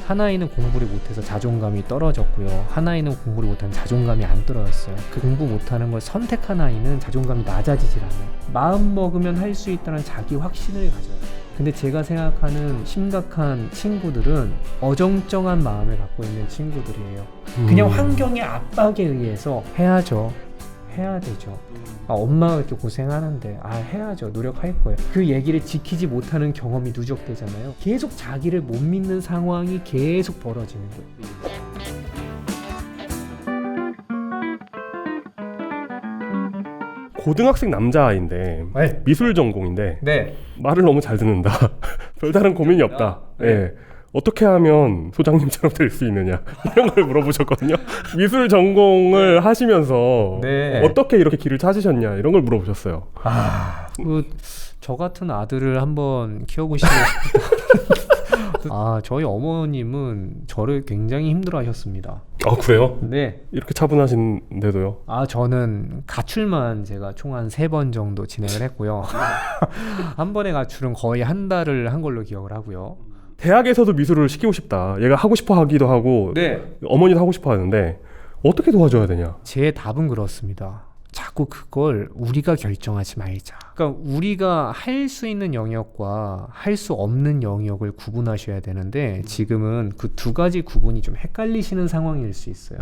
한 아이는 공부를 못해서 자존감이 떨어졌고요. 한 아이는 공부를 못하는 자존감이 안 떨어졌어요. 그 공부 못하는 걸 선택한 아이는 자존감이 낮아지질 않아요. 마음 먹으면 할 수 있다는 자기 확신을 가져요. 근데 제가 생각하는 심각한 친구들은 어정쩡한 마음을 갖고 있는 친구들이에요. 그냥 환경의 압박에 의해서 해야죠. 해야 되죠. 엄마가 이렇게 고생하는데 해야죠. 노력할 거예요. 그 얘기를 지키지 못하는 경험이 누적되잖아요. 계속 자기를 못 믿는 상황이 계속 벌어지는 거예요. 고등학생 남자아이인데 네. 미술 전공인데 네. 말을 너무 잘 듣는다. 별다른 고민이 없다. 네. 예. 어떻게 하면 소장님처럼 될 수 있느냐 이런 걸 물어보셨거든요. 미술 전공을 하시면서 네. 어떻게 이렇게 길을 찾으셨냐 이런 걸 물어보셨어요. 저 같은 아들을 한번 키워보시고 싶다. 저희 어머님은 저를 굉장히 힘들어하셨습니다. 아 그래요? 네. 이렇게 차분하신데도요? 저는 가출만 제가 총 한 3번 정도 진행을 했고요. 한 번의 가출은 거의 한 달을 한 걸로 기억을 하고요. 대학에서도 미술을 시키고 싶다. 얘가 하고 싶어 하기도 하고 네. 어머니도 하고 싶어 하는데 어떻게 도와줘야 되냐? 제 답은 그렇습니다. 자꾸 그걸 우리가 결정하지 말자. 그러니까 우리가 할 수 있는 영역과 할 수 없는 영역을 구분하셔야 되는데 지금은 그 두 가지 구분이 좀 헷갈리시는 상황일 수 있어요.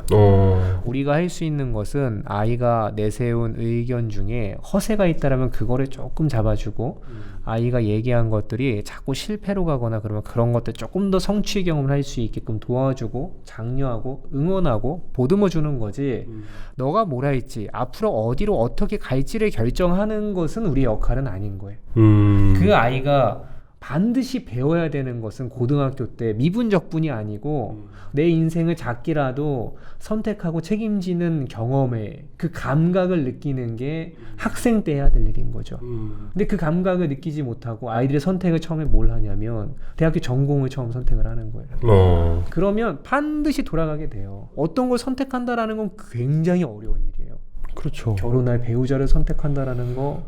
우리가 할 수 있는 것은 아이가 내세운 의견 중에 허세가 있다라면 그거를 조금 잡아주고 아이가 얘기한 것들이 자꾸 실패로 가거나 그러면 그런 것들 조금 더 성취 경험을 할 수 있게끔 도와주고 장려하고 응원하고 보듬어 주는 거지. 너가 뭘 할지 앞으로 어디로 어떻게 갈지를 결정하는 것은 우리 역할은 아닌 거예요. 그 아이가 반드시 배워야 되는 것은 고등학교 때 미분적분이 아니고 내 인생을 작게라도 선택하고 책임지는 경험에 그 감각을 느끼는 게 학생 때 해야 될 일인 거죠. 근데 그 감각을 느끼지 못하고 아이들의 선택을 처음에 뭘 하냐면 대학교 전공을 처음 선택을 하는 거예요. 그러면 반드시 돌아가게 돼요. 어떤 걸 선택한다라는 건 굉장히 어려운 일이에요. 그렇죠. 결혼할 배우자를 선택한다라는 거,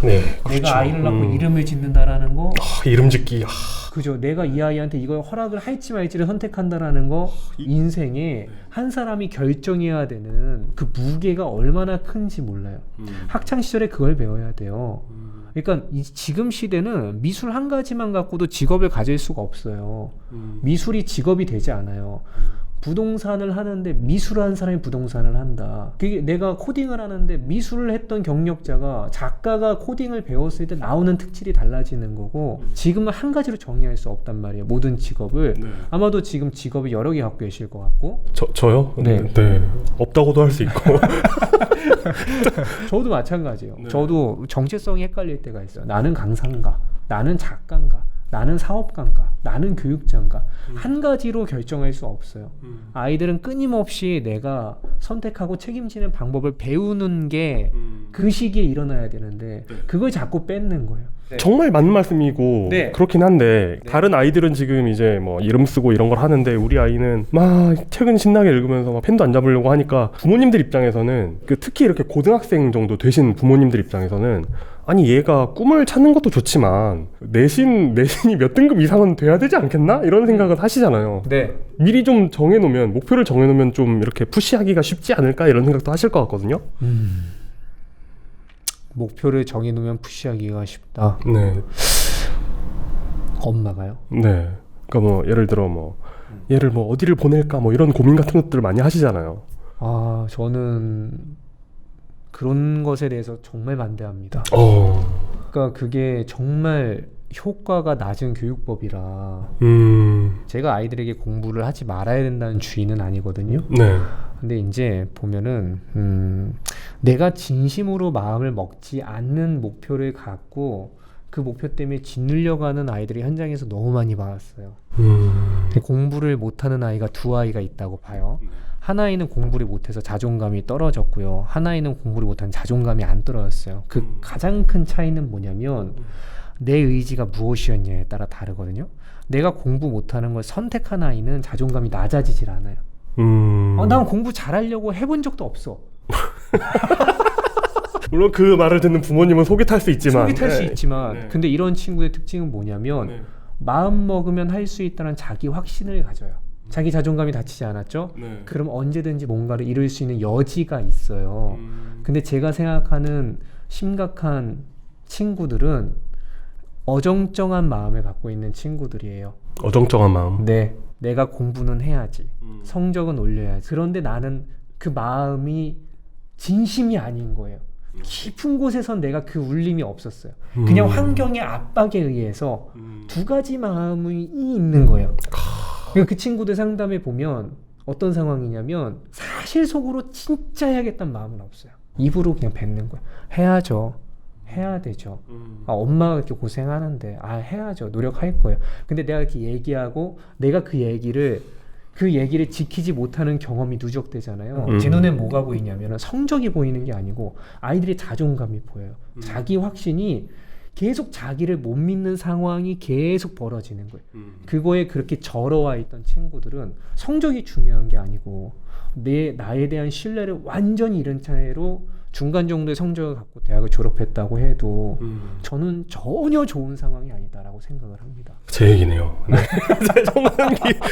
네, 내가 그렇죠. 아이를 낳고 이름을 짓는다라는 거, 이름 짓기. 그죠. 내가 이 아이한테 이걸 허락을 할지 말지를 선택한다라는 거, 인생에 한 사람이 결정해야 되는 그 무게가 얼마나 큰지 몰라요. 학창 시절에 그걸 배워야 돼요. 그러니까 지금 시대는 미술 한 가지만 갖고도 직업을 가질 수가 없어요. 미술이 직업이 되지 않아요. 부동산을 하는데 미술을 한 사람이 부동산을 한다. 그게 내가 코딩을 하는데 미술을 했던 경력자가 작가가 코딩을 배웠을 때 나오는 특질이 달라지는 거고 지금은 한 가지로 정의할 수 없단 말이에요. 모든 직업을. 네. 아마도 지금 직업을 여러 개 갖고 계실 것 같고 저요? 네. 네. 없다고도 할 수 있고. 저도 마찬가지예요. 네. 저도 정체성이 헷갈릴 때가 있어요. 나는 강사인가? 나는 작가인가? 나는 사업가인가? 나는 교육자인가? 한 가지로 결정할 수 없어요. 아이들은 끊임없이 내가 선택하고 책임지는 방법을 배우는 게 그 시기에 일어나야 되는데 그걸 자꾸 뺏는 거예요. 정말 맞는 말씀이고 네. 그렇긴 한데 네. 다른 아이들은 지금 이제 뭐 이름 쓰고 이런 걸 하는데 우리 아이는 막 책은 신나게 읽으면서 막 펜도 안 잡으려고 하니까 부모님들 입장에서는 특히 이렇게 고등학생 정도 되신 부모님들 입장에서는 아니 얘가 꿈을 찾는 것도 좋지만 내신이 몇 등급 이상은 돼야 되지 않겠나? 이런 생각을 하시잖아요. 네. 미리 좀 정해놓으면 목표를 정해놓으면 좀 이렇게 푸시하기가 쉽지 않을까 이런 생각도 하실 것 같거든요. 목표를 정해놓으면 푸시하기가 쉽다. 네. 엄마가요? 네. 그러니까 뭐 예를 들어 뭐 얘를 뭐 어디를 보낼까 뭐 이런 고민 같은 것들을 많이 하시잖아요. 저는 그런 것에 대해서 정말 반대합니다. 그러니까 그게 정말 효과가 낮은 교육법이라 제가 아이들에게 공부를 하지 말아야 된다는 주의는 아니거든요. 네. 근데 이제 보면은 내가 진심으로 마음을 먹지 않는 목표를 갖고 그 목표 때문에 짓누려고 하는 아이들이 현장에서 너무 많이 봤어요. 공부를 못하는 아이가 2아이가 있다고 봐요. 한 아이는 공부를 못해서 자존감이 떨어졌고요. 한 아이는 공부를 못한 자존감이 안 떨어졌어요. 그 가장 큰 차이는 뭐냐면 내 의지가 무엇이었냐에 따라 다르거든요. 내가 공부 못하는 걸 선택한 아이는 자존감이 낮아지질 않아요. 난 공부 잘하려고 해본 적도 없어. 물론 그 말을 듣는 부모님은 속이 탈 수 있지만 수 있지만 근데 이런 친구의 특징은 뭐냐면 마음 먹으면 할 수 있다는 자기 확신을 가져요. 자기 자존감이 다치지 않았죠? 네. 그럼 언제든지 뭔가를 이룰 수 있는 여지가 있어요. 근데 제가 생각하는 심각한 친구들은 어정쩡한 마음을 갖고 있는 친구들이에요. 어정쩡한 마음. 네, 내가 공부는 해야지, 성적은 올려야지. 그런데 나는 그 마음이 진심이 아닌 거예요. 깊은 곳에선 내가 그 울림이 없었어요. 그냥 환경의 압박에 의해서 두 가지 마음이 있는 거예요. 그러니까 그 친구들 상담해 보면 어떤 상황이냐면 사실 속으로 진짜 해야겠다는 마음은 없어요. 입으로 그냥 뱉는 거예요. 해야죠. 해야 되죠. 아, 엄마가 이렇게 고생하는데 해야죠. 노력할 거예요. 근데 내가 이렇게 얘기하고 내가 그 얘기를 지키지 못하는 경험이 누적되잖아요. 제 눈엔 뭐가 보이냐면 성적이 보이는 게 아니고 아이들의 자존감이 보여요. 자기 확신이 계속 자기를 못 믿는 상황이 계속 벌어지는 거예요. 그거에 그렇게 절어와 있던 친구들은 성적이 중요한 게 아니고 나에 대한 신뢰를 완전히 잃은 채로 중간 정도의 성적을 갖고 대학을 졸업했다고 해도 저는 전혀 좋은 상황이 아니다라고 생각을 합니다. 제 얘기네요. 네.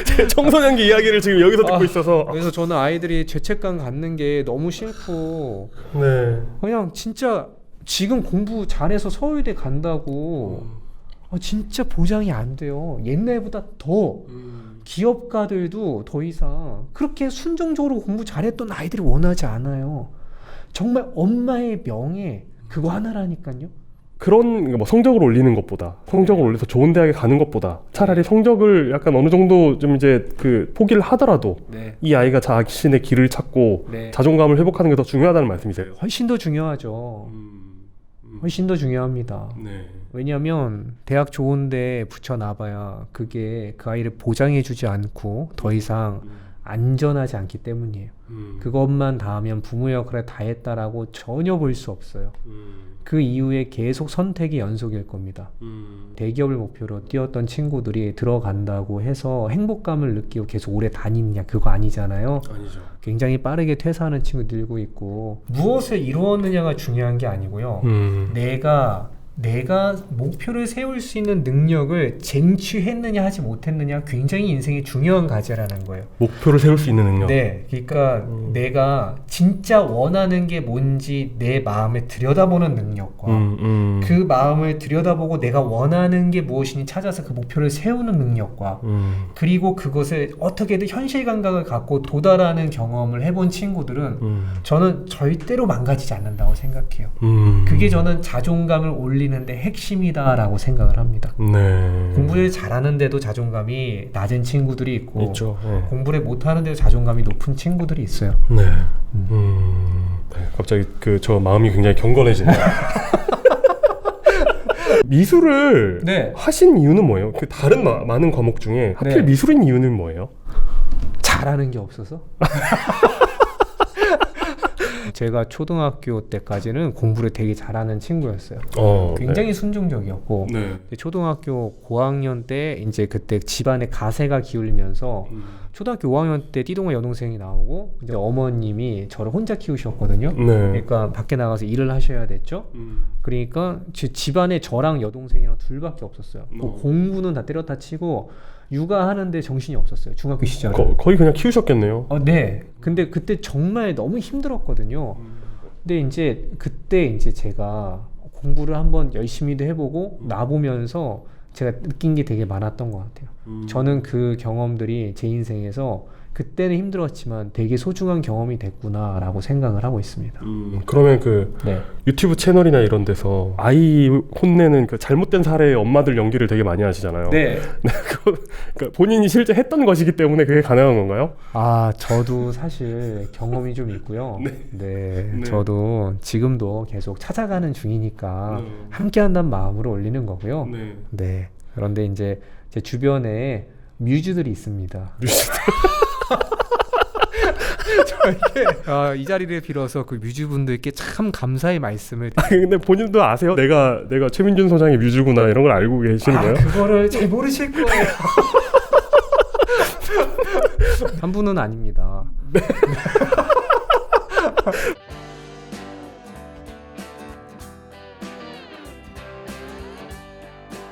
제 청소년기 이야기를 지금 여기서 듣고 있어서 그래서 저는 아이들이 죄책감 갖는 게 너무 싫고 네. 그냥 진짜 지금 공부 잘해서 서울대 간다고 진짜 보장이 안 돼요. 옛날보다 더 기업가들도 더 이상 그렇게 순정적으로 공부 잘했던 아이들이 원하지 않아요. 정말 엄마의 명예 그거 하나라니까요. 그런 뭐 성적을 올리는 것보다 성적을 올려서 좋은 대학에 가는 것보다 차라리 성적을 약간 어느 정도 좀 이제 그 포기를 하더라도 네. 이 아이가 자신의 길을 찾고 네. 자존감을 회복하는 게 더 중요하다는 말씀이세요? 훨씬 더 중요하죠. 훨씬 더 중요합니다. 네. 왜냐하면 대학 좋은데 붙여놔봐야 그게 그 아이를 보장해주지 않고 더 이상 안전하지 않기 때문이에요. 그것만 닿으면 부모 역할을 다 했다라고 전혀 볼 수 없어요. 그 이후에 계속 선택이 연속일 겁니다. 대기업을 목표로 뛰었던 친구들이 들어간다고 해서 행복감을 느끼고 계속 오래 다니느냐 그거 아니잖아요. 아니죠. 굉장히 빠르게 퇴사하는 친구 늘고 있고 무엇을 이루었느냐가 중요한 게 아니고요. 내가 목표를 세울 수 있는 능력을 쟁취했느냐 하지 못했느냐 굉장히 인생의 중요한 과제라는 거예요. 목표를 세울 수 있는 능력. 네, 그러니까 내가 진짜 원하는 게 뭔지 내 마음을 들여다보는 능력과 그 마음을 들여다보고 내가 원하는 게 무엇인지 찾아서 그 목표를 세우는 능력과 그리고 그것을 어떻게든 현실 감각을 갖고 도달하는 경험을 해본 친구들은 저는 절대로 망가지지 않는다고 생각해요. 그게 저는 자존감을 올리는데 핵심이다라고 생각을 합니다. 네. 공부를 잘하는데도 자존감이 낮은 친구들이 있고 있죠. 네. 공부를 못하는데도 자존감이 높은 친구들이 있어요. 네. 네. 갑자기 저 마음이 굉장히 경건해지네요. 미술을 네. 하신 이유는 뭐예요? 그 다른 많은 과목 중에 하필 네. 미술인 이유는 뭐예요? 잘하는 게 없어서? 제가 초등학교 때까지는 공부를 되게 잘하는 친구였어요. 굉장히 순종적이었고 네. 초등학교 고학년 때 이제 그때 집안에 가세가 기울면서 초등학교 5학년 때 띠동아 여동생이 나오고 이제 어머님이 저를 혼자 키우셨거든요. 네. 그러니까 밖에 나가서 일을 하셔야 됐죠. 그러니까 집안에 저랑 여동생이랑 둘밖에 없었어요. 공부는 다 때렸다 치고 육아하는데 정신이 없었어요. 중학교 시절에. 거의 그냥 키우셨겠네요. 네. 근데 그때 정말 너무 힘들었거든요. 근데 이제 그때 이제 제가 공부를 한번 열심히도 해보고 놔보면서 제가 느낀 게 되게 많았던 것 같아요. 저는 그 경험들이 제 인생에서 그때는 힘들었지만 되게 소중한 경험이 됐구나라고 생각을 하고 있습니다. 그러면 네. 유튜브 채널이나 이런 데서 아이 혼내는 그 잘못된 사례의 엄마들 연기를 되게 많이 하시잖아요. 네. 그러니까 본인이 실제 했던 것이기 때문에 그게 가능한 건가요? 저도 사실 경험이 좀 있고요. 네. 저도 지금도 계속 찾아가는 중이니까 함께 한다는 마음으로 올리는 거고요. 네. 그런데 이제 제 주변에 뮤즈들이 있습니다. 저에게 이 자리를 빌어서 그 뮤즈분들께 참 감사의 말씀을. 근데 본인도 아세요? 내가 최민준 소장의 뮤즈구나 이런 걸 알고 계시는 거예요? 그거를 잘 모르실 거예요. 한 분은 아닙니다.